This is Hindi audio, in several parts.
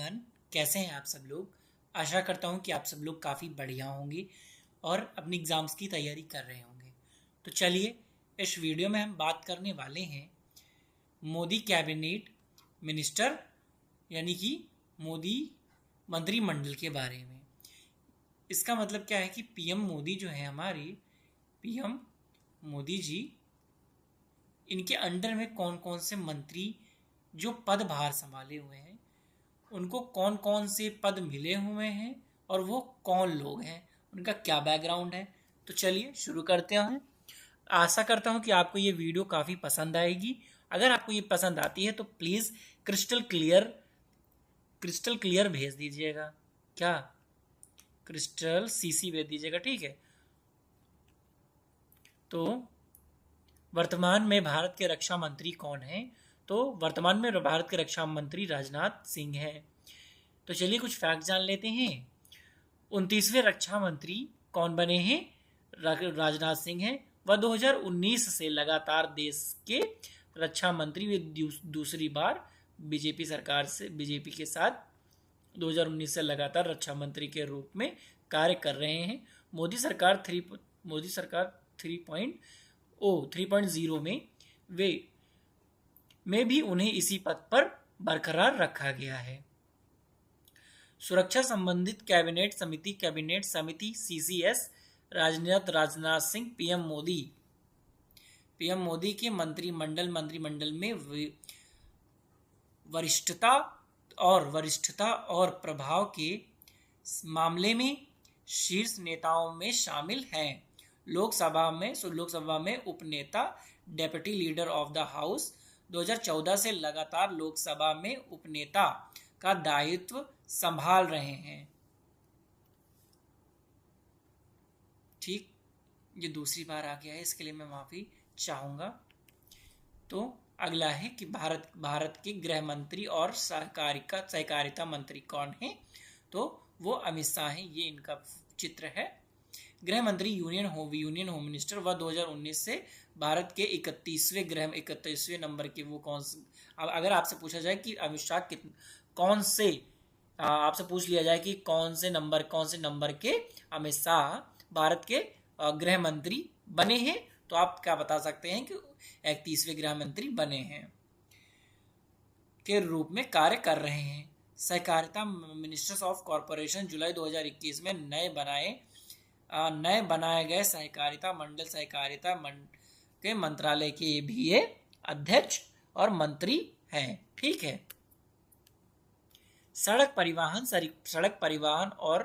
एवरीवन, कैसे हैं आप सब लोग। आशा करता हूं कि आप सब लोग काफ़ी बढ़िया होंगे और अपनी एग्ज़ाम्स की तैयारी कर रहे होंगे। तो चलिए, इस वीडियो में हम बात करने वाले हैं मोदी कैबिनेट मिनिस्टर यानी कि मोदी मंत्रिमंडल के बारे में। इसका मतलब क्या है कि पीएम मोदी जो है हमारे पीएम मोदी जी, इनके अंडर में कौन कौन से मंत्री जो पदभार संभाले हुए हैं, उनको कौन कौन से पद मिले हुए हैं और वो कौन लोग हैं, उनका क्या बैकग्राउंड है। तो चलिए शुरू करते हैं। आशा करता हूँ कि आपको ये वीडियो काफ़ी पसंद आएगी। अगर आपको ये पसंद आती है तो प्लीज़ क्रिस्टल क्लियर भेज दीजिएगा। क्या क्रिस्टल सीसी भेज दीजिएगा, ठीक है। तो वर्तमान में भारत के रक्षा मंत्री कौन हैं? तो वर्तमान में भारत के रक्षा मंत्री राजनाथ सिंह हैं। तो चलिए कुछ फैक्ट जान लेते हैं। 29वें रक्षा मंत्री कौन बने हैं? राजनाथ सिंह हैं। वह 2019 से लगातार देश के रक्षा मंत्री वे दूसरी बार बीजेपी के साथ 2019 से लगातार रक्षा मंत्री के रूप में कार्य कर रहे हैं। मोदी सरकार 3.0 में भी उन्हें इसी पद पर बरकरार रखा गया है। सुरक्षा संबंधित कैबिनेट समिति सीसीएस राजनाथ सिंह पीएम मोदी के मंत्रिमंडल में वरिष्ठता और प्रभाव के मामले में शीर्ष नेताओं में शामिल हैं। लोकसभा में उपनेता deputy leader of the house 2014 से लगातार लोकसभा में उपनेता का दायित्व संभाल रहे हैं। ठीक, ये दूसरी बार आ गया है, इसके लिए मैं माफ़ी चाहूँगा। तो अगला है कि भारत के गृह मंत्री और सहकारिता मंत्री कौन हैं? तो वो अमित शाह हैं। ये इनका चित्र है। गृह मंत्री यूनियन होम मिनिस्टर वह 2019 से भारत के 31वें नंबर के वो कौन से। अब अगर आपसे पूछा जाए कि अमित शाह कौन से, आपसे पूछ लिया जाए कि कौन से नंबर के अमित शाह भारत के गृह मंत्री बने हैं, तो आप क्या बता सकते हैं कि 31वें गृह मंत्री बने हैं के रूप में कार्य कर रहे हैं। सहकारिता मिनिस्टर्स ऑफ कॉरपोरेशन जुलाई 2021 में नए बनाए गए सहकारिता के मंत्रालय के भी ये अध्यक्ष और मंत्री हैं। ठीक है। सड़क परिवहन और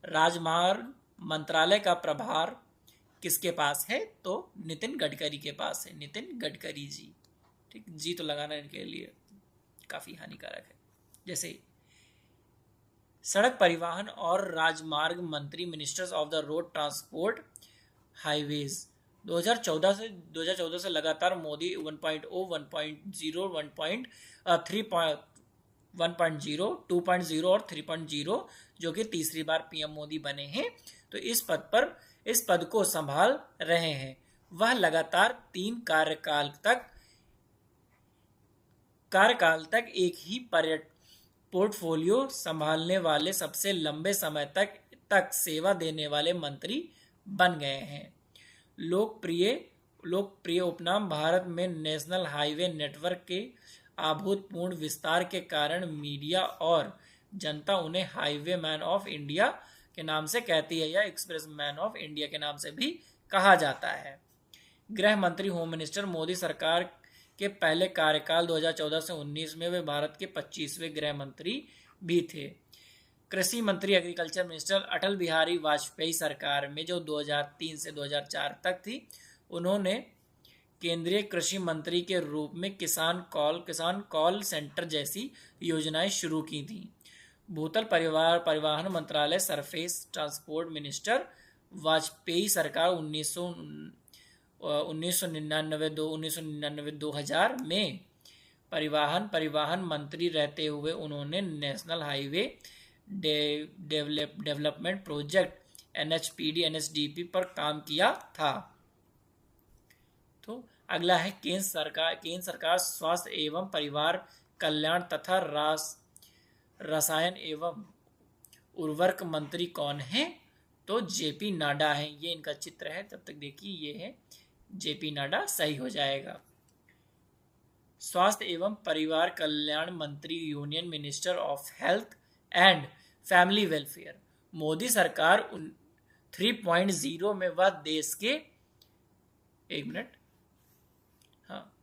राजमार्ग मंत्रालय का प्रभार किसके पास है? तो नितिन गडकरी के पास है। नितिन गडकरी जी। ठीक, जी तो लगाना इनके लिए काफ़ी हानिकारक है। जैसे सड़क परिवहन और राजमार्ग मंत्री ministers of the road transport highways 2014 से लगातार मोदी 1.0, 1.0, 1.0, 2.0 और 3.0 जो कि तीसरी बार पीएम मोदी बने हैं, तो इस पद को संभाल रहे हैं। वह लगातार 3 कार्यकाल तक एक ही पोर्टफोलियो संभालने वाले सबसे लंबे समय तक सेवा देने वाले मंत्री बन गए हैं। लोकप्रिय उपनाम भारत में नेशनल हाईवे नेटवर्क के अभूतपूर्व विस्तार के कारण मीडिया और जनता उन्हें हाईवे मैन ऑफ इंडिया के नाम से कहती है या एक्सप्रेस मैन ऑफ इंडिया के नाम से भी कहा जाता है। गृह मंत्री होम मिनिस्टर मोदी सरकार के पहले कार्यकाल 2014 से 19 में वे भारत के 25वें गृह मंत्री भी थे। कृषि मंत्री एग्रीकल्चर मिनिस्टर अटल बिहारी वाजपेयी सरकार में जो 2003 से 2004 तक थी, उन्होंने केंद्रीय कृषि मंत्री के रूप में किसान कॉल सेंटर जैसी योजनाएं शुरू की थी। भूतल परिवहन मंत्रालय सरफेस ट्रांसपोर्ट मिनिस्टर वाजपेयी सरकार 1999-2000 में परिवहन मंत्री रहते हुए उन्होंने national highway development project NHPD/NSDP पर काम किया था। तो अगला है केंद्र सरकार स्वास्थ्य एवं परिवार कल्याण तथा रसायन एवं उर्वरक मंत्री कौन है? तो जेपी नाडा है। ये इनका चित्र है, तब तक देखिए ये है जेपी नाडा, सही हो जाएगा। स्वास्थ्य एवं परिवार कल्याण मंत्री, union minister of health and family welfare. Modi सरकार 3.0 में वह देश के, एक मिनट, हाँ,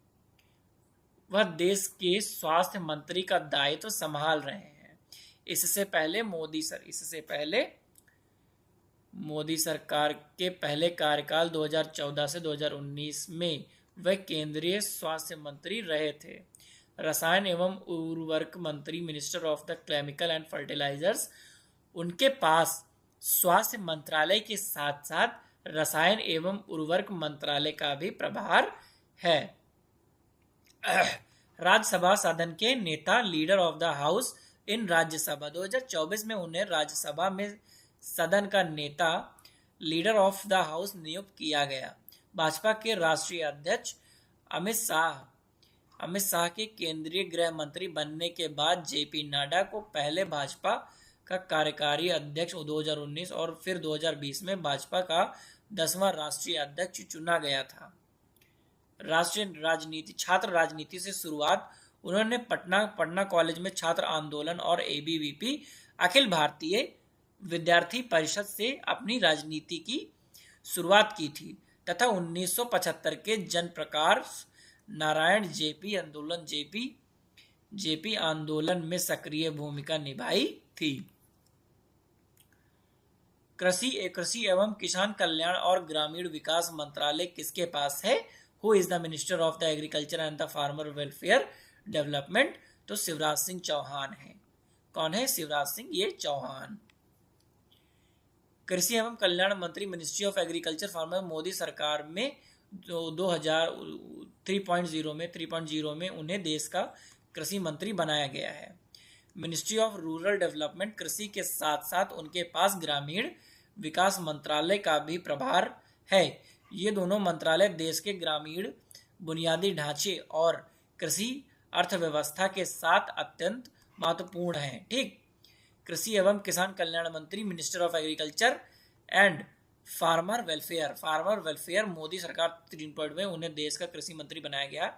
वह देश के स्वास्थ्य मंत्री का दायित्व संभाल रहे हैं। इससे पहले मोदी सरकार के पहले कार्यकाल 2014 से 2019 में वे केंद्रीय स्वास्थ्य मंत्री रहे थे। रसायन एवं उर्वरक मंत्री, minister of the chemical and fertilisers, उनके पास स्वास्थ्य मंत्रालय के साथ साथ रसायन एवं उर्वरक मंत्रालय का भी प्रभार है। राज्यसभा सदन के नेता, leader of the house in Rajya Sabha, 2024 में उन्हें राज्यसभा में सदन का नेता, लीडर ऑफ द हाउस नियुक्त किया गया। भाजपा के राष्ट्रीय अध्यक्ष अमित शाह के केंद्रीय गृह मंत्री बनने के बाद जेपी नड्डा को पहले भाजपा का कार्यकारी अध्यक्ष 2019 और फिर 2020 में भाजपा का 10वां राष्ट्रीय अध्यक्ष चुना गया था। छात्र राजनीति से शुरुआत उन्होंने पटना कॉलेज में छात्र आंदोलन और एबीवीपी, अखिल भारतीय विद्यार्थी परिषद से अपनी राजनीति की शुरुआत की थी तथा 1975 के जनप्रकाश नारायण जेपी आंदोलन में सक्रिय भूमिका निभाई थी। कृषि एवं किसान कल्याण और ग्रामीण विकास मंत्रालय किसके पास है? Who is the minister of the agriculture and the farmer welfare development? तो शिवराज सिंह चौहान है। कौन है? शिवराज सिंह ये चौहान। कृषि एवं कल्याण मंत्री, ministry of agriculture farmer, Modi सरकार में 3.0 में उन्हें देश का कृषि मंत्री बनाया गया है। मिनिस्ट्री ऑफ रूरल डेवलपमेंट, कृषि के साथ साथ उनके पास ग्रामीण विकास मंत्रालय का भी प्रभार है। ये दोनों मंत्रालय देश के ग्रामीण बुनियादी ढांचे और कृषि अर्थव्यवस्था के साथ अत्यंत महत्वपूर्ण हैं। ठीक। कृषि एवं किसान कल्याण मंत्री, minister of agriculture and farmer welfare, Modi सरकार 3 में उन्हें देश का कृषि मंत्री बनाया गया।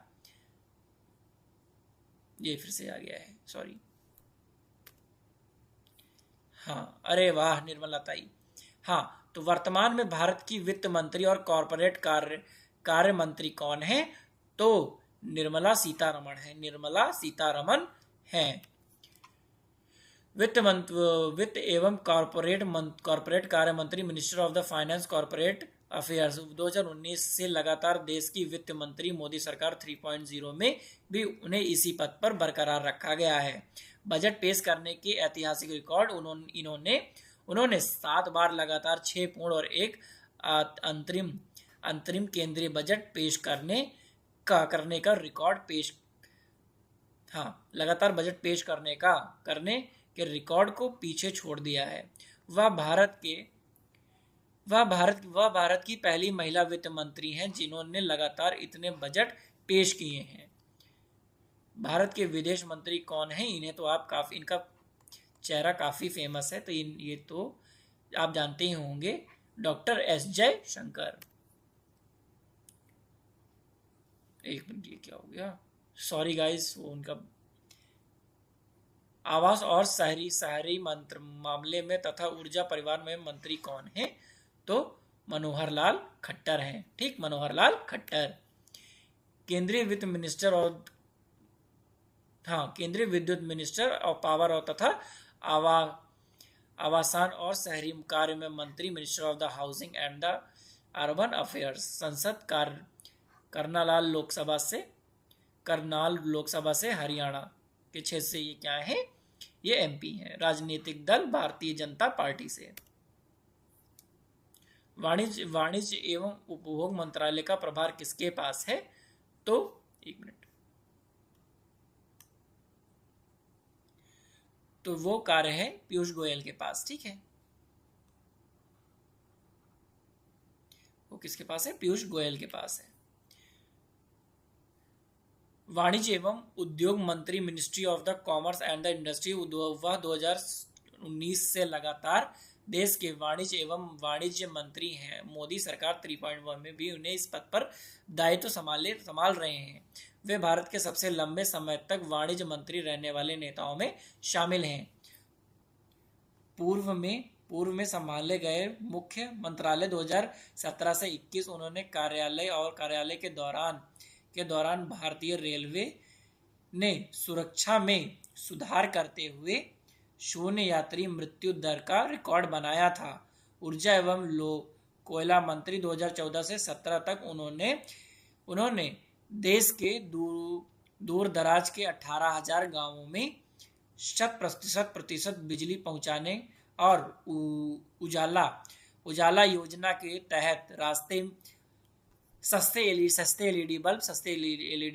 ये फिर से आ गया है, सॉरी। हाँ, अरे वाह निर्मला ताई। हाँ, तो वर्तमान में भारत की वित्त मंत्री और कॉरपोरेट कार्य मंत्री कौन है? तो निर्मला सीतारमण है। वित्त एवं कॉरपोरेट कार्य मंत्री, minister of the finance corporate affairs, 2019 से लगातार देश की वित्त मंत्री। मोदी सरकार 3.0 में भी उन्हें इसी पद पर बरकरार रखा गया है। बजट पेश करने के ऐतिहासिक रिकॉर्ड उन्होंने 7 बार लगातार 6 पूर्ण और 1 अंतरिम केंद्रीय बजट पेश करने का रिकॉर्ड लगातार बजट पेश करने के रिकॉर्ड को पीछे छोड़ दिया है। वह भारत की पहली महिला वित्त मंत्री हैं जिन्होंने लगातार इतने बजट पेश किए हैं। भारत के विदेश मंत्री कौन है? इन्हें तो आप इनका चेहरा काफी फेमस है, तो ये तो आप जानते ही होंगे, डॉक्टर एस जयशंकर। एक मिनट, ये क्या हो गया? सॉरी गाइस, वो उनका आवास और शहरी मामले में तथा ऊर्जा परिवार में मंत्री कौन है? तो मनोहर लाल खट्टर हैं। ठीक, मनोहर लाल खट्टर। केंद्रीय वित्त मिनिस्टर और केंद्रीय विद्युत मिनिस्टर और पावर और तथा आवासन और शहरी कार्य में मंत्री, minister of the housing and the urban affairs. संसद करनाल लोकसभा से हरियाणा के क्षेत्र से ये क्या है? ये एमपी है। राजनीतिक दल भारतीय जनता पार्टी से। वाणिज्य एवं उपभोग मंत्रालय का प्रभार किसके पास है? तो एक मिनट, तो वो कार्य है पीयूष गोयल के पास। ठीक है, वो किसके पास है? पीयूष गोयल के पास है। वाणिज्य एवं उद्योग मंत्री, ministry of the commerce and the industry, वह 2019 से लगातार देश के वाणिज्य एवं वाणिज्य मंत्री हैं। मोदी सरकार 3.1 में भी उन्हें इस पद पर दायित्व संभाल रहे हैं। वे भारत के सबसे लंबे समय तक वाणिज्य मंत्री रहने वाले नेताओं में शामिल हैं। पूर्व में संभाले गए मुख्य मंत्रालय 2017 से 21। उन्होंने कार्यालय के दौरान भारतीय रेलवे ने सुरक्षा में सुधार करते हुए शून्य यात्री मृत्यु दर का रिकॉर्ड बनाया था। ऊर्जा एवं कोयला मंत्री 2014 से 17 तक उन्होंने देश के दूर दराज के 18,000 गांवों में 100% बिजली पहुंचाने और उजाला योजना के तहत सस्ते एलईडी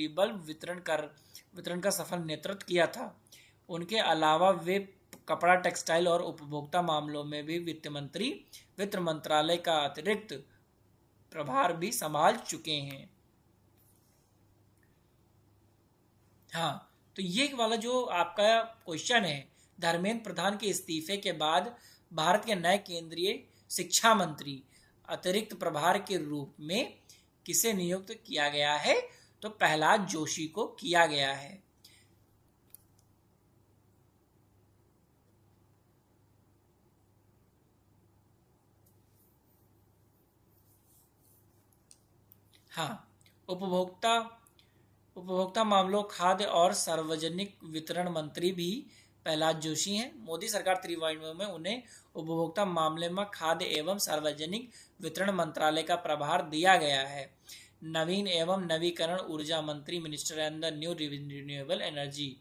बल्ब वितरण का सफल नेतृत्व किया था। उनके अलावा वे कपड़ा, टेक्सटाइल और उपभोक्ता मामलों में भी वित्त मंत्रालय का अतिरिक्त प्रभार भी संभाल चुके हैं। हाँ, तो ये वाला जो आपका क्वेश्चन है, धर्मेंद्र प्रधान के इस्तीफे के बाद भारत के नए केंद्रीय शिक्षा मंत्री अतिरिक्त प्रभार के रूप में किसे नियुक्त किया गया है? तो प्रहलाद जोशी को किया गया है। हाँ, उपभोक्ता मामलों, खाद्य और सार्वजनिक वितरण मंत्री भी प्रहलाद जोशी हैं। मोदी सरकार 3.1 में उन्हें उपभोक्ता मामले में खाद्य एवं सार्वजनिक वितरण मंत्रालय का प्रभार दिया गया है। नवीन एवं नवीकरण ऊर्जा मंत्री, minister and the new renewable energy,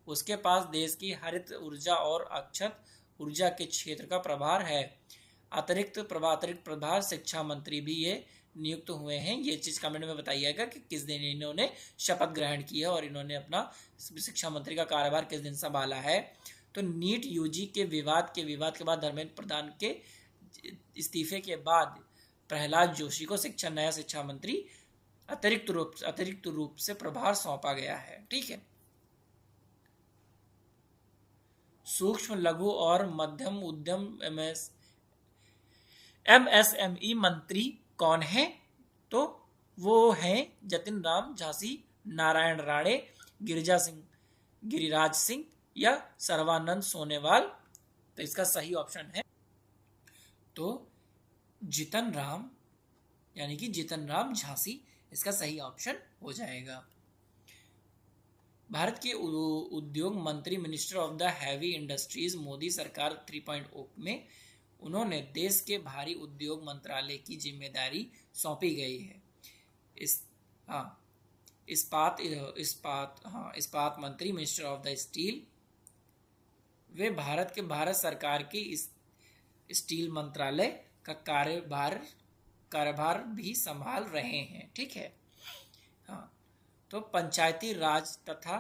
उसके पास देश की हरित ऊर्जा और अक्षय ऊर्जा के क्षेत्र का प्रभार है। अतिरिक्त प्रभार शिक्षा मंत्री भी ये नियुक्त हुए हैं। ये चीज कमेंट में बताइएगा कि किस दिन इन्होंने शपथ ग्रहण की है और इन्होंने अपना शिक्षा मंत्री का कार्यभार किस दिन संभाला है। तो नीट यूजी के विवाद के बाद धर्मेंद्र प्रधान के इस्तीफे के बाद प्रहलाद जोशी को नया शिक्षा मंत्री अतिरिक्त रूप से प्रभार सौंपा गया है। ठीक है। सूक्ष्म, लघु और मध्यम उद्यम एमएसएमई मंत्री कौन है? तो वो हैं जतिन राम झांसी, नारायण राणे, गिरिराज सिंह या सर्वानंद सोनेवाल। तो इसका सही ऑप्शन है तो जितन राम, यानी कि जितन राम झांसी इसका सही ऑप्शन हो जाएगा। भारत के उद्योग मंत्री, minister of the heavy industries, Modi सरकार 3.0 में उन्होंने देश के भारी उद्योग मंत्रालय की जिम्मेदारी सौंपी गई है। इस्पात मंत्री, मिनिस्टर ऑफ द स्टील, वे भारत सरकार की स्टील मंत्रालय का कार्यभार भी संभाल रहे हैं। ठीक है। हाँ, तो पंचायती राज तथा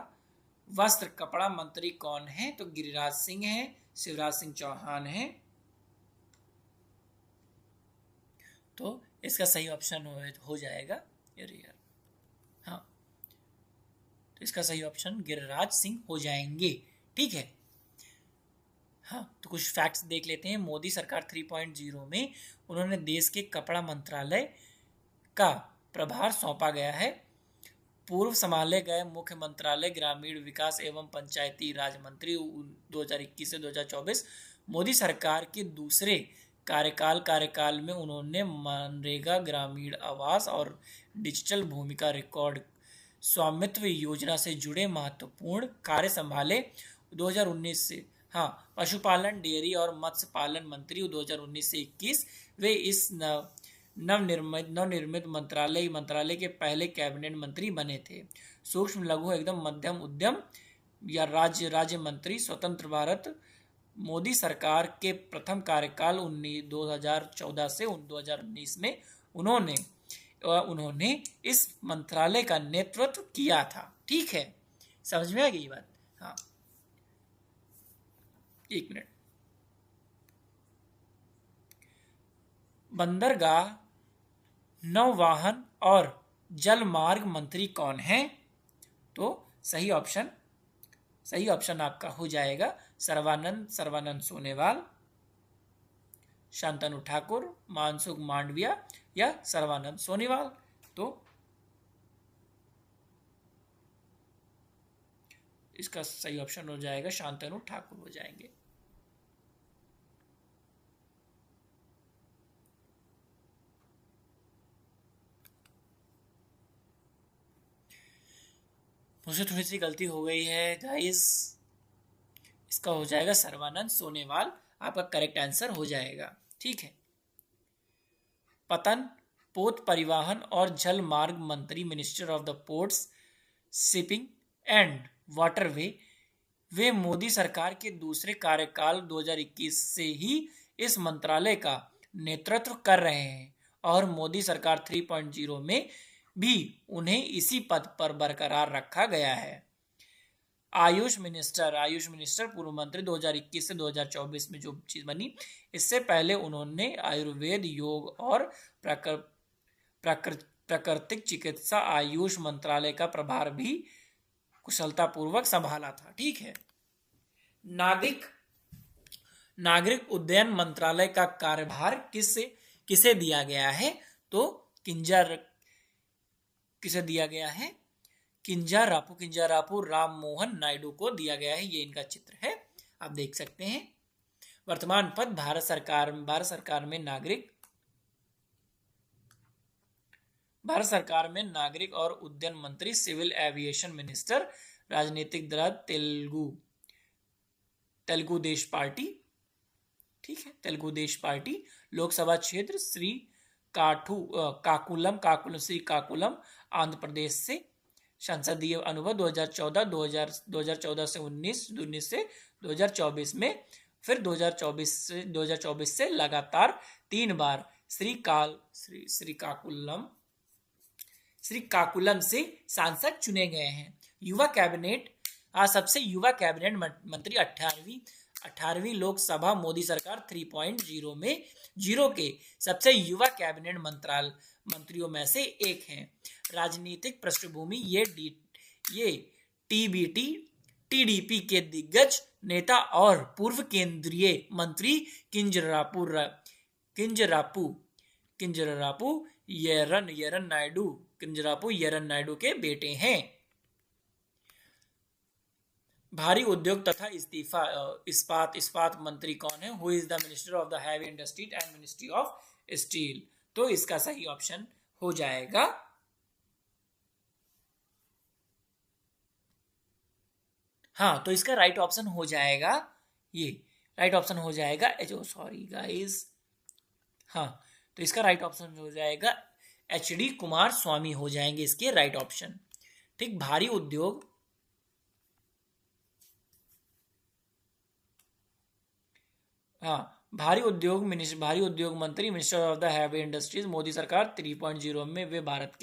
वस्त्र कपड़ा मंत्री कौन है? तो गिरिराज सिंह हैं, शिवराज सिंह चौहान हैं। तो इसका सही ऑप्शन हो जाएगा यार। हाँ, तो इसका सही ऑप्शन गिरिराज सिंह हो जाएंगे। ठीक है। हाँ, तो कुछ फैक्ट्स देख लेते हैं। मोदी सरकार 3.0 में उन्होंने देश के कपड़ा मंत्रालय का प्रभार सौंपा गया है। पूर्व संभाले गए मुख्य मंत्रालय ग्रामीण विकास एवं पंचायती राज मंत्री 2021 से 2024। मोदी सरकार के दूसरे कार्यकाल में उन्होंने मनरेगा, ग्रामीण आवास और डिजिटल भूमि का रिकॉर्ड स्वामित्व योजना से जुड़े महत्वपूर्ण कार्य संभाले। 2019 से पशुपालन, डेयरी और मत्स्य पालन मंत्री 2019 से 21 वे इस नवनिर्मित मंत्रालय के पहले कैबिनेट मंत्री बने थे। सूक्ष्म, लघु एवं मध्यम उद्यम या राज्य मंत्री, स्वतंत्र भारत, मोदी सरकार के प्रथम कार्यकाल 2014 से 2019 में उन्होंने इस मंत्रालय का नेतृत्व किया था। ठीक है, समझ में आ गई बात? हाँ, एक मिनट। बंदरगाह, नौवाहन और जलमार्ग मंत्री कौन है? तो सही ऑप्शन आपका हो जाएगा सर्बानंद सोनोवाल, शांतनु ठाकुर, मनसुख मांडविया या सर्बानंद सोनोवाल। तो इसका सही ऑप्शन हो जाएगा शांतनु ठाकुर हो जाएंगे। मुझे थोड़ी सी गलती हो गई है गाइस, इसका हो जाएगा सर्बानंद सोनोवाल, आपका करेक्ट आंसर हो जाएगा। ठीक है। पतन पोत परिवहन और जल मार्ग मंत्री, minister of the ports, shipping and waterway, वे मोदी सरकार के दूसरे कार्यकाल 2021 से ही इस मंत्रालय का नेतृत्व कर रहे हैं और मोदी सरकार 3.0 में भी उन्हें इसी पद पर बरकरार रखा गया है। आयुष मिनिस्टर पूर्व मंत्री 2021 से 2024 में जो चीज बनी, इससे पहले उन्होंने आयुर्वेद, योग और प्राकृतिक चिकित्सा आयुष मंत्रालय का प्रभार भी कुशलतापूर्वक संभाला था। ठीक है। नागरिक उड्डयन मंत्रालय का कार्यभार किसे दिया गया है? तो किसे दिया गया है? किंजारापू राम मोहन नायडू को दिया गया है। ये इनका चित्र है, आप देख सकते हैं। वर्तमान पद भारत सरकार में नागरिक और उड्डयन मंत्री, सिविल एविएशन मिनिस्टर, राजनीतिक दल तेलुगु देश पार्टी। ठीक है, तेलुगु देश पार्टी। लोकसभा क्षेत्र काकुलम आंध्र प्रदेश से। संसदीय अनुभव 2014 से 19 से 2024 में, फिर 2024 से लगातार 3 बार श्री काकुलम से सांसद चुने गए हैं। युवा कैबिनेट, सबसे युवा कैबिनेट मंत्री 18वीं लोकसभा मोदी सरकार 3.0 में 0 के सबसे युवा कैबिनेट मंत्रियों में से एक हैं। राजनीतिक पृष्ठभूमि, ये टीडीपी के दिग्गज नेता और पूर्व केंद्रीय मंत्री किंजरापू येरन नायडू के बेटे हैं। भारी उद्योग तथा इस्पात मंत्री कौन है? Who is the minister of the heavy industry and ministry of steel? तो इसका सही ऑप्शन हो जाएगा हाँ, तो इसका राइट ऑप्शन हो जाएगा, ये राइट ऑप्शन हो जाएगा सॉरी गाइस, हाँ, तो इसका राइट ऑप्शन हो जाएगा HD कुमार स्वामी हो जाएंगे इसके राइट ऑप्शन। ठीक। भारी उद्योग भारी उद्योग मंत्री, minister of the heavy industries, Modi सरकार 3.0 में वे भारत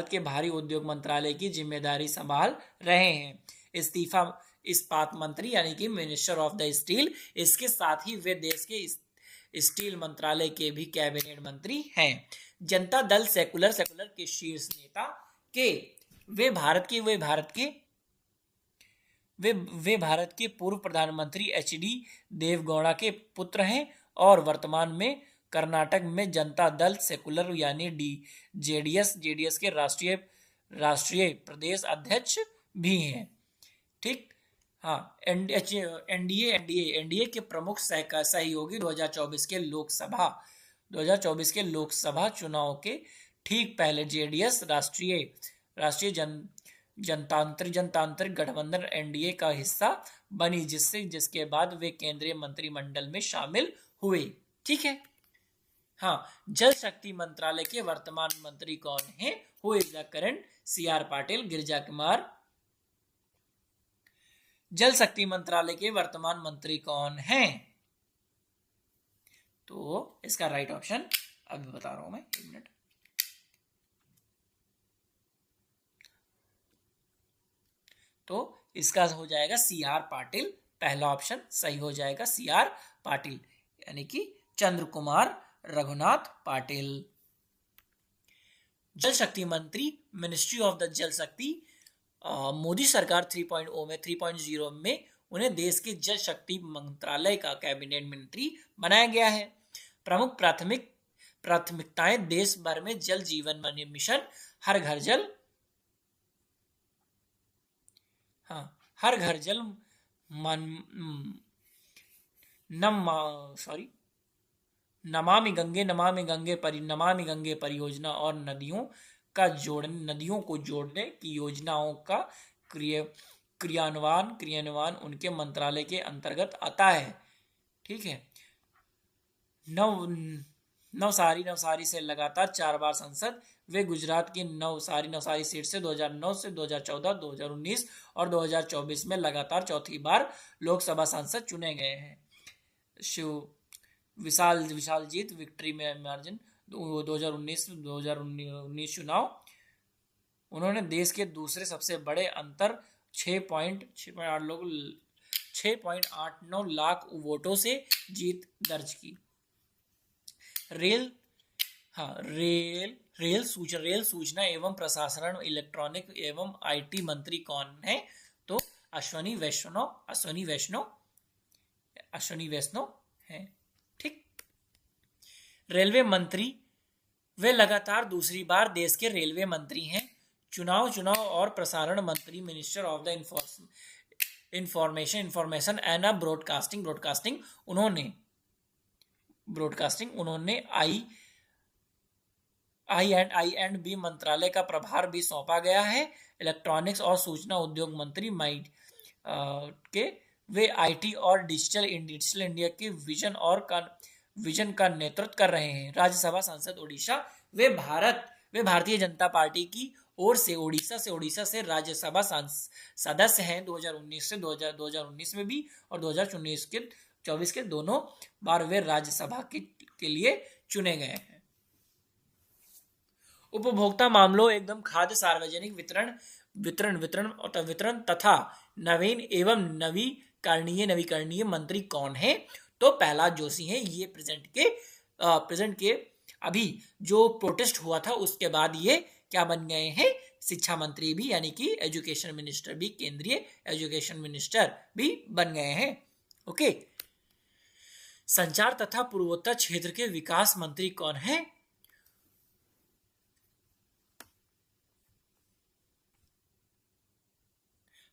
के भारी उद्योग मंत्रालय की जिम्मेदारी संभाल रहे हैं। इस्पात मंत्री यानी कि मिनिस्टर ऑफ द स्टील, इसके साथ ही वे देश के स्टील मंत्रालय के भी कैबिनेट मंत्री हैं। जनता दल सेकुलर के शीर्ष नेता के वे भारत के पूर्व प्रधानमंत्री HD देवगौड़ा के पुत्र हैं और वर्तमान में कर्नाटक में जनता दल सेकुलर यानी जेडीएस के राष्ट्रीय प्रदेश अध्यक्ष भी हैं। ठीक। हाँ, एनडीए के प्रमुख सहयोगी 2024 के लोकसभा चुनाव के ठीक पहले जेडीएस राष्ट्रीय जनतांत्रिक गठबंधन NDA का हिस्सा बनी, जिसके बाद वे केंद्रीय मंत्रिमंडल में शामिल हुए। ठीक है। हाँ, जल शक्ति मंत्रालय के वर्तमान मंत्री कौन है? Who is the current? CR Patil, Girija Kumar. जल शक्ति मंत्रालय के वर्तमान मंत्री कौन हैं? तो इसका राइट ऑप्शन अभी बता रहा हूं मैं, 1 मिनट। तो इसका हो जाएगा CR पाटिल, पहला ऑप्शन सही हो जाएगा CR पाटिल यानी कि चंद्र कुमार रघुनाथ पाटिल। जल शक्ति मंत्री, मिनिस्ट्री ऑफ द जल शक्ति, मोदी सरकार 3.0 में 3.0 में उन्हें देश के जल शक्ति मंत्रालय का कैबिनेट मंत्री बनाया गया है। प्रमुख प्राथमिकताएं देश भर में जल जीवन मिशन, हर घर जल, हर घर जल नमामि गंगे परियोजना और नदियों को जोड़ने की योजनाओं का क्रियान्वयन उनके मंत्रालय के अंतर्गत आता है। ठीक है। नवसारी से लगातार 4 बार संसद, वे गुजरात की नवसारी सीट से 2009 से 2014, 2019 और 2024 में लगातार चौथी बार लोकसभा सांसद चुने गए हैं। विशाल जीत विक्ट्री में मार्जिन 2019 चुनाव, उन्होंने देश के दूसरे सबसे बड़े अंतर 6.89 लाख वोटों से जीत दर्ज की। रेल सूचना एवं प्रसारण, इलेक्ट्रॉनिक एवं आईटी मंत्री कौन है? तो अश्विनी वैष्णव है। ठीक। रेलवे मंत्री, वे लगातार दूसरी बार देश के रेलवे मंत्री हैं। चुनाव और प्रसारण मंत्री, minister of the information and broadcasting, उन्होंने आई&बी मंत्रालय का प्रभार भी सौंपा गया है। इलेक्ट्रॉनिक्स और सूचना उद्योग मंत्री वे आईटी और डिजिटल इंडिया के विजन का नेतृत्व कर रहे हैं। राज्यसभा सांसद ओडिशा, वे भारतीय जनता पार्टी की ओर से ओडिशा से राज्यसभा सदस्य हैं। 2019 में भी और 2024 के दोनों बार वे राज्यसभा के लिए चुने गए हैं। उपभोक्ता मामलों एवं खाद्य सार्वजनिक वितरण तथा नवीन एवं नवीकरणीय मंत्री कौन है? तो प्रहलाद जोशी हैं। ये प्रेजेंट के अभी जो प्रोटेस्ट हुआ था उसके बाद ये क्या बन गए हैं? शिक्षा मंत्री भी, यानी कि एजुकेशन मिनिस्टर भी, केंद्रीय एजुकेशन मिनिस्टर भी बन गए हैं। ओके। संचार तथा पूर्वोत्तर क्षेत्र के विकास मंत्री कौन है?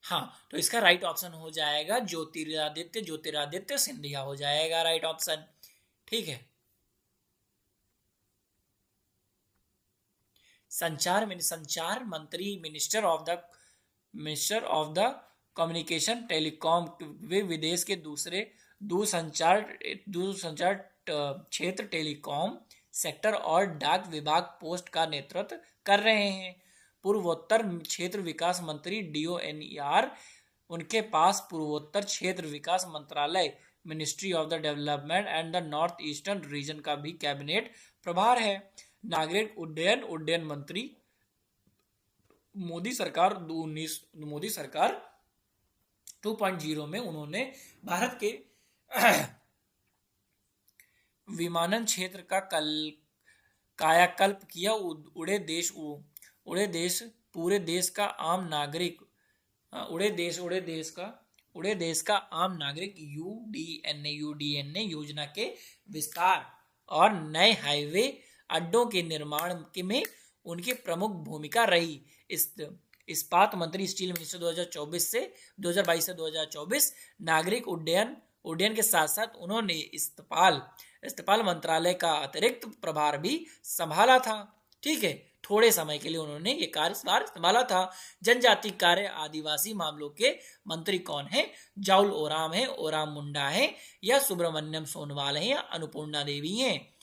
तो इसका राइट ऑप्शन हो जाएगा ज्योतिरादित्य सिंधिया हो जाएगा राइट ऑप्शन। ठीक है। संचार मंत्री, minister of the communication telecom, वे विदेश के दूरसंचार क्षेत्र, टेलीकॉम सेक्टर और डाक विभाग पोस्ट का नेतृत्व कर रहे हैं। पूर्वोत्तर क्षेत्र विकास मंत्री DONER, उनके पास पूर्वोत्तर क्षेत्र विकास मंत्रालय, ministry of the development and the north eastern region का भी कैबिनेट प्रभार है। नागरिक उड्डयन मंत्री, मोदी सरकार 2.0 में उन्होंने भारत के विमानन क्षेत्र का कायाकल्प किया। उड़े देश का आम नागरिक UDNA योजना के विस्तार और नए हाईवे अड्डों के निर्माण में उनकी प्रमुख भूमिका रही। इस्पात मंत्री, स्टील मिनिस्टर 2022 से 2024, नागरिक उड्डयन के साथ साथ उन्होंने इस्पात मंत्रालय का अतिरिक्त प्रभार भी संभाला था। ठीक है। थोड़े समय के लिए उन्होंने ये कार्यभार संभाला था। जनजाति कार्य आदिवासी मामलों के मंत्री कौन है? जाउल ओराम है, ओराम मुंडा है, या सुब्रमण्यम सोनवाल है, या अन्नपूर्णा देवी है?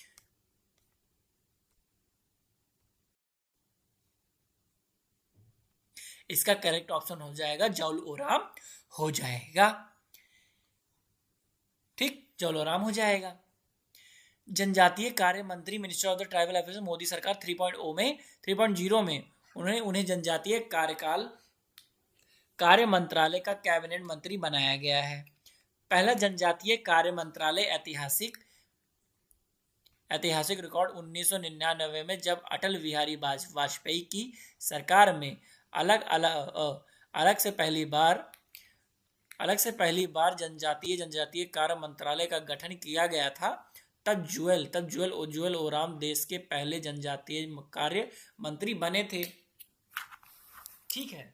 इसका करेक्ट ऑप्शन हो जाएगा जाउल ओराम हो जाएगा। ठीक, जाउल ओराम हो जाएगा। जनजातीय कार्य मंत्री, minister of the tribal affairs, Modi सरकार 3.0 में उन्हें जनजातीय कार्य मंत्रालय का कैबिनेट मंत्री बनाया गया है। पहला जनजातीय कार्य मंत्रालय ऐतिहासिक रिकॉर्ड 1999 में, जब अटल बिहारी वाजपेयी की सरकार में अलग से पहली बार जनजातीय कार्य मंत्रालय का गठन किया गया था, तब जुएल ओराम देश के पहले जनजातीय कार्य मंत्री बने थे। ठीक है।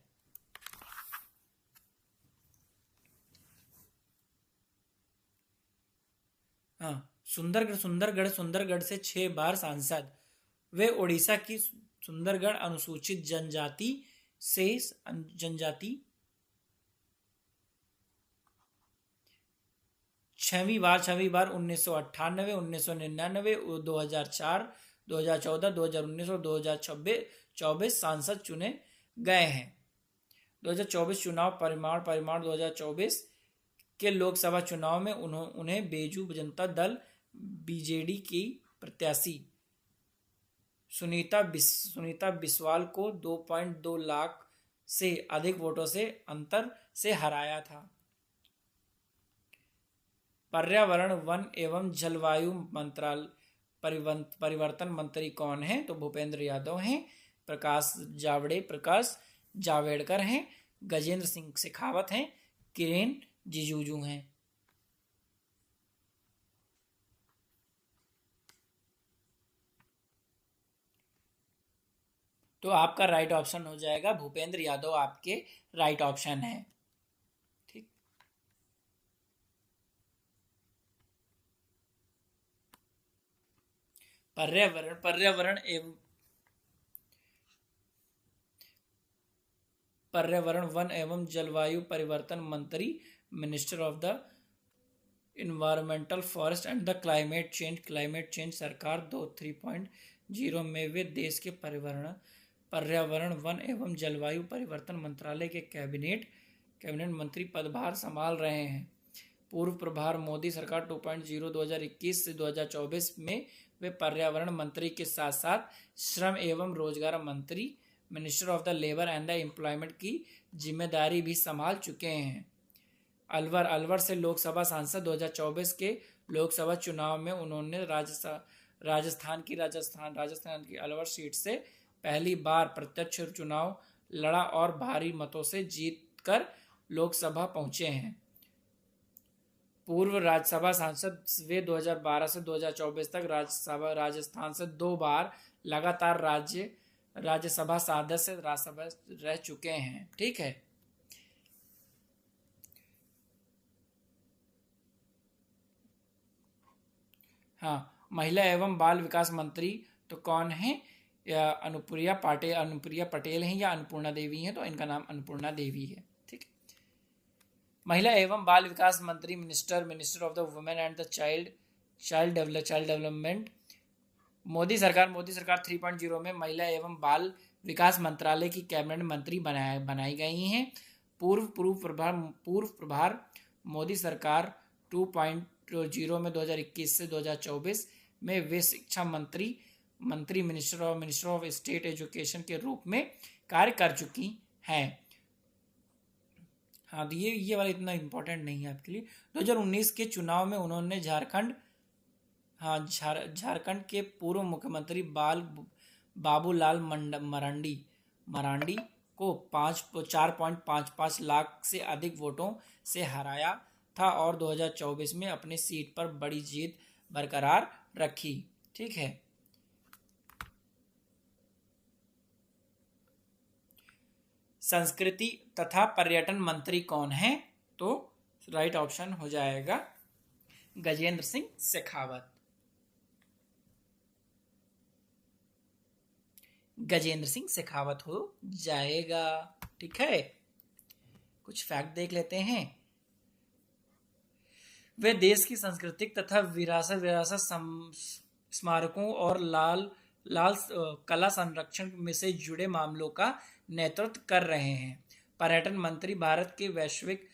हाँ, सुंदरगढ़ से 6 बार सांसद। वे उड़ीसा की सुंदरगढ़ अनुसूचित जनजाति 6वीं बार 1998, 1999, 2004, 2014, 2019 और 2024 सांसद चुने गए हैं। 2024 चुनाव परिणाम 2024 के लोकसभा चुनाव में उन्हें बीजू जनता दल बीजेडी की प्रत्याशी सुनीता बिस्वाल को 2.2 लाख से अधिक वोटों से अंतर से हराया था। पर्यावरण, वन एवं जलवायु परिवर्तन मंत्री कौन है? तो भूपेंद्र यादव हैं। प्रकाश जावड़ेकर हैं। गजेंद्र सिंह शेखावत हैं। किरेन रिजिजू हैं। तो आपका राइट ऑप्शन हो जाएगा भूपेंद्र यादव, आपके राइट ऑप्शन है। ठीक। पर्यावरण वन एवं जलवायु परिवर्तन मंत्री, minister of the environmental forest and the climate change सरकार 3.0 में वे देश के पर्यावरण वन एवं जलवायु परिवर्तन मंत्रालय के कैबिनेट मंत्री पदभार संभाल रहे हैं। पूर्व प्रभार मोदी सरकार 2.0 2021 से 2024 में वे पर्यावरण मंत्री के साथ साथ श्रम एवं रोजगार मंत्री, minister of the labour and the employment की जिम्मेदारी भी संभाल चुके हैं। अलवर से लोकसभा सांसद 2024 के लोकसभा चुनाव में उन्होंने राजस्थान की अलवर सीट से पहली बार प्रत्यक्ष चुनाव लड़ा और भारी मतों से जीतकर लोकसभा पहुंचे हैं। पूर्व राज्यसभा सांसद वे 2012 से 2024 तक राजस्थान से 2 बार लगातार राज्यसभा सदस्य रह चुके हैं। ठीक है। हाँ, महिला एवं बाल विकास मंत्री तो कौन है? या अनुप्रिया पटेल हैं या अन्नपूर्णा देवी हैं? तो इनका नाम अन्नपूर्णा देवी है। ठीक। महिला एवं बाल विकास मंत्री, minister of the women and the child development, Modi सरकार 3.0 में महिला एवं बाल विकास मंत्रालय की कैबिनेट मंत्री बनाई गई हैं। पूर्व प्रभार मोदी सरकार 2.0 में 2021 से 2024 में वे शिक्षा मंत्री, मिनिस्टर ऑफ स्टेट एजुकेशन के रूप में कार्य कर चुकी हैं। हाँ, तो ये वाला इतना इम्पोर्टेंट नहीं है आपके लिए। 2019 के चुनाव में उन्होंने झारखंड के पूर्व मुख्यमंत्री बाबूलाल मरांडी को 4.55 लाख से अधिक वोटों से हराया था और 2024 में अपनी सीट पर बड़ी जीत बरकरार रखी। ठीक है। संस्कृति तथा पर्यटन मंत्री कौन है? तो राइट ऑप्शन हो जाएगा गजेंद्र सिंह शेखावत। गजेंद्र सिंह शेखावत हो जाएगा। ठीक है। कुछ फैक्ट देख लेते हैं। वे देश की सांस्कृतिक तथा विरासत स्मारकों और लाल कला संरक्षण में से जुड़े मामलों का नेतृत्व कर रहे हैं। पर्यटन मंत्री, भारत के वैश्विक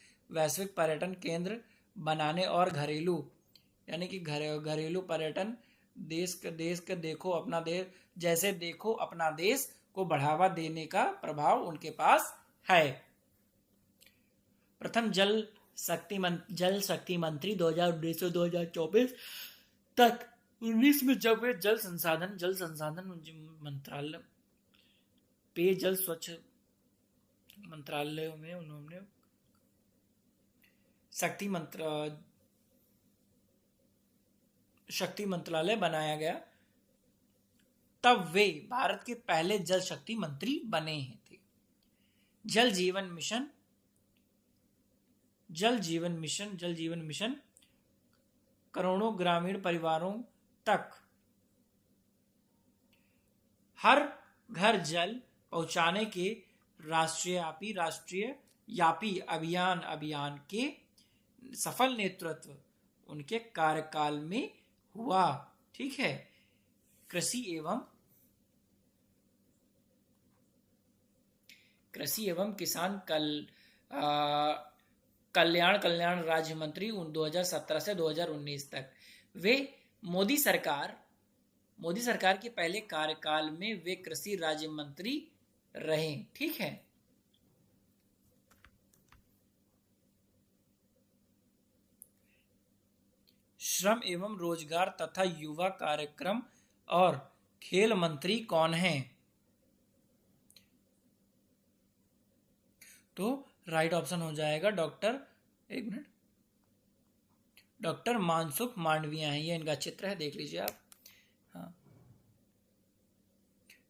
पर्यटन केंद्र बनाने और घरेलू पर्यटन देश के देखो अपना देश को बढ़ावा देने का प्रभाव उनके पास है। प्रथम जल शक्ति मंत्री 2019 से 2024 तक 19 में जब वे जल संसाधन मंत्रालय पेयजल स्वच्छ मंत्रालयों में उन्होंने शक्ति मंत्रालय बनाया गया, तब वे भारत के पहले जल शक्ति मंत्री बने थे। जल जीवन मिशन करोड़ों ग्रामीण परिवारों तक हर घर जल पहुंचाने के राष्ट्रव्यापी अभियान के सफल नेतृत्व उनके कार्यकाल में हुआ। ठीक है। कृषि एवं किसान कल्याण राज्य मंत्री 2017 से 2019 तक। वे मोदी सरकार के पहले कार्यकाल में वे कृषि राज्य मंत्री रहे। ठीक है। श्रम एवं रोजगार तथा युवा कार्यक्रम और खेल मंत्री कौन हैं? तो राइट ऑप्शन हो जाएगा डॉक्टर मानसुख मांडविया हैं। ये इनका चित्र है, देख लीजिए आप। हाँ,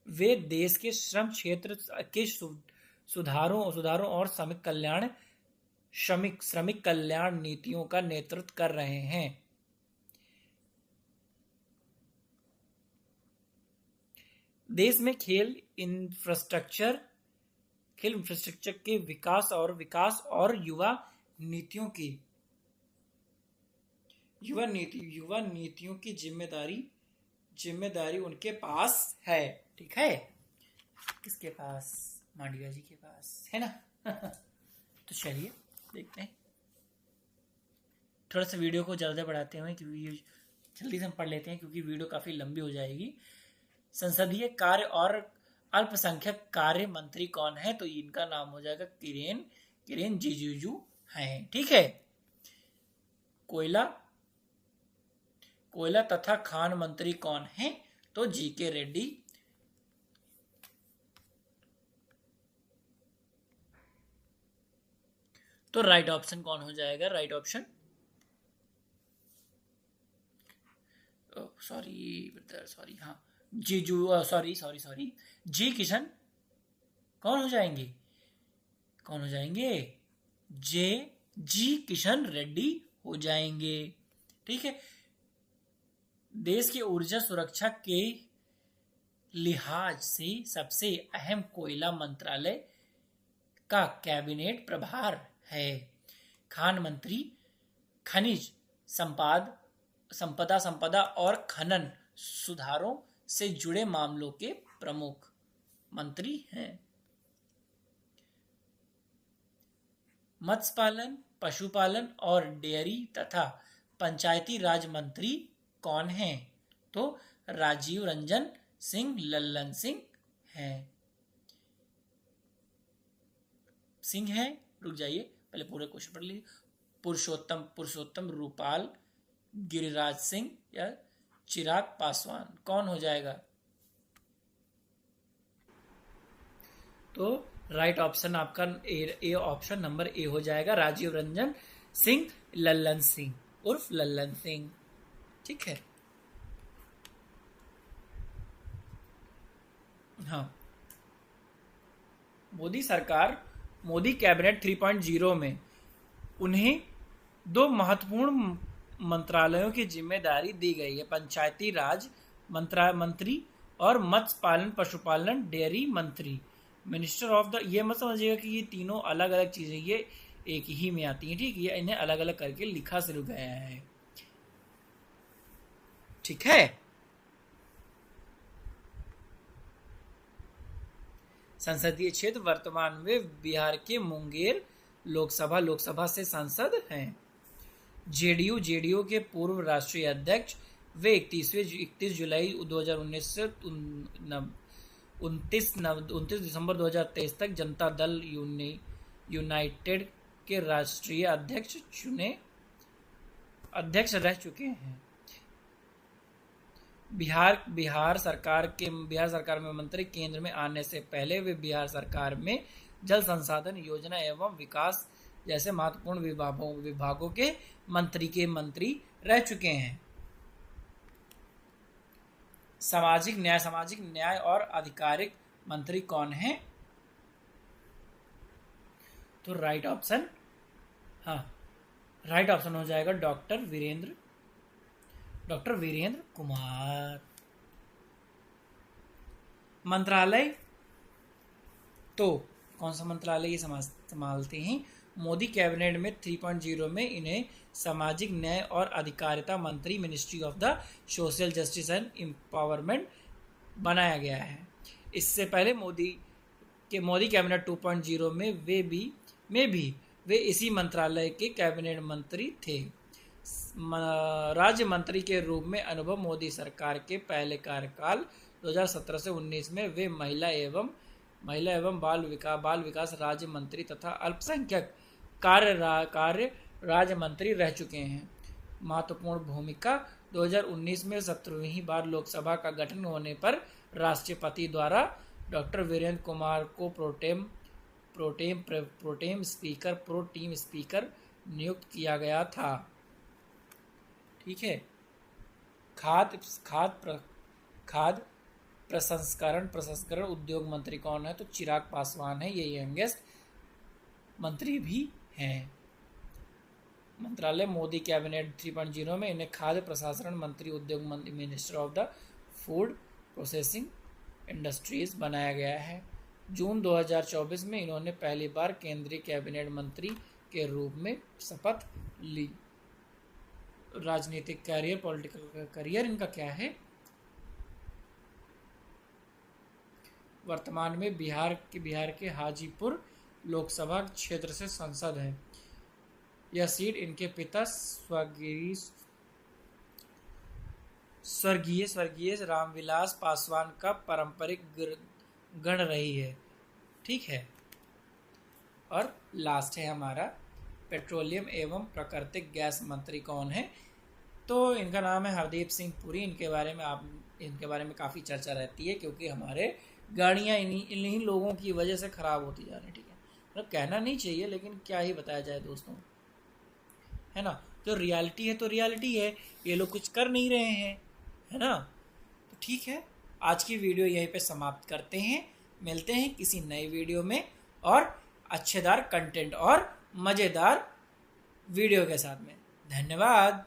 वे देश के श्रम क्षेत्र के सुधारों और श्रमिक कल्याण नीतियों का नेतृत्व कर रहे हैं। देश में खेल इंफ्रास्ट्रक्चर के विकास और युवा नीतियों की जिम्मेदारी उनके पास है। ठीक है। किसके पास? मांडविया जी के पास है ना। तो चलिए देखते हैं। थोड़ा सा वीडियो को ज्यादा बढ़ाते हुए, क्योंकि जल्दी से हम पढ़ लेते हैं, क्योंकि वीडियो काफी लंबी हो जाएगी। संसदीय कार्य और अल्पसंख्यक कार्य मंत्री कौन है? तो इनका नाम हो जाएगा किरेन रिजिजू हैं। ठीक है। कोयला तथा खान मंत्री कौन है? तो जीके रेड्डी। तो राइट ऑप्शन कौन हो जाएगा? राइट ऑप्शन हाँ, जी किशन कौन हो जाएंगे? जी किशन रेड्डी हो जाएंगे। ठीक है। देश की ऊर्जा सुरक्षा के लिहाज से सबसे अहम कोयला मंत्रालय का कैबिनेट प्रभार है। खान मंत्री खनिज संपदा और खनन सुधारों से जुड़े मामलों के प्रमुख मंत्री हैं। मत्स्य पालन, पशुपालन और डेयरी तथा पंचायती राज मंत्री कौन हैं? तो राजीव रंजन सिंह लल्लन सिंह हैं। रुक जाइए, पहले पूरे क्वेश्चन पढ़ लीजिए। पुरुषोत्तम रूपाल, गिरिराज सिंह या चिराग पासवान कौन हो जाएगा? तो राइट ऑप्शन आपका ए ऑप्शन नंबर ए हो जाएगा, राजीव रंजन सिंह लल्लन सिंह उर्फ लल्लन सिंह। ठीक है। हाँ, मोदी कैबिनेट 3.0 में उन्हें 2 महत्वपूर्ण मंत्रालयों की जिम्मेदारी दी गई है। पंचायती राज मंत्री और मत्स्य पालन पशुपालन डेयरी मंत्री। मिनिस्टर ऑफ द, ये मत समझिएगा कि ये तीनों अलग अलग चीजें ये एक ही में आती हैं। ठीक, ये इन्हें अलग अलग करके लिखा जरूर गया है। ठीक है। संसदीय क्षेत्र वर्तमान में बिहार के मुंगेर लोकसभा से सांसद हैं। जेडीयू के पूर्व राष्ट्रीय अध्यक्ष वे 31 जुलाई 2019 से 29 दिसंबर 2023 तक जनता दल यूनाइटेड के राष्ट्रीय अध्यक्ष रह चुके हैं। बिहार सरकार में मंत्री। केंद्र में आने से पहले वे बिहार सरकार में जल संसाधन योजना एवं विकास जैसे महत्वपूर्ण विभागों के मंत्री रह चुके हैं। सामाजिक न्याय और आधिकारिक मंत्री कौन है? तो राइट ऑप्शन हो जाएगा डॉक्टर वीरेंद्र कुमार। मंत्रालय, तो कौन सा मंत्रालय ये संभालते हैं? मोदी कैबिनेट में 3.0 में इन्हें सामाजिक न्याय और अधिकारिता मंत्री, ministry of the social justice and empowerment बनाया गया है। इससे पहले मोदी कैबिनेट 2.0 में भी वे इसी मंत्रालय के कैबिनेट मंत्री थे। राज्य मंत्री के रूप में अनुभव मोदी सरकार के पहले कार्यकाल 2017 से 19 में वे महिला एवं बाल विकास राज्य मंत्री तथा अल्पसंख्यक कार्य राज्य मंत्री रह चुके हैं। महत्वपूर्ण भूमिका, 2019 में 17वीं बार लोकसभा का गठन होने पर राष्ट्रपति द्वारा डॉक्टर वीरेंद्र कुमार को प्रोटेम स्पीकर नियुक्त किया गया था। ठीक है। खाद्य प्रसंस्करण उद्योग मंत्री कौन है? तो चिराग पासवान है, ये यंगेस्ट मंत्री भी हैं। मंत्रालय, मोदी कैबिनेट 3.0 में इन्हें खाद्य प्रसंस्करण मंत्री, उद्योग मंत्री, minister of the food processing industries बनाया गया है। जून 2024 में इन्होंने पहली बार केंद्रीय कैबिनेट मंत्री के रूप में शपथ ली। राजनीतिक कैरियर, पॉलिटिकल करियर इनका क्या है? वर्तमान में बिहार के हाजीपुर लोकसभा क्षेत्र से सांसद है। यह सीट इनके पिता स्वर्गीय रामविलास पासवान का पारंपरिक गण रही है। ठीक है। और लास्ट है हमारा पेट्रोलियम एवं प्राकृतिक गैस मंत्री कौन है? तो इनका नाम है हरदीप सिंह पुरी। इनके बारे में काफ़ी चर्चा रहती है, क्योंकि हमारे गाड़ियाँ इन्हीं लोगों की वजह से ख़राब होती जा रही है। ठीक है, मतलब कहना नहीं चाहिए, लेकिन क्या ही बताया जाए दोस्तों, है ना। जो रियलिटी है तो रियलिटी है, ये लोग कुछ कर नहीं रहे हैं, है ना। तो ठीक है, आज की वीडियो यहीं पे समाप्त करते हैं। मिलते हैं किसी नए वीडियो में और अच्छेदार कंटेंट और मज़ेदार वीडियो के साथ में। धन्यवाद।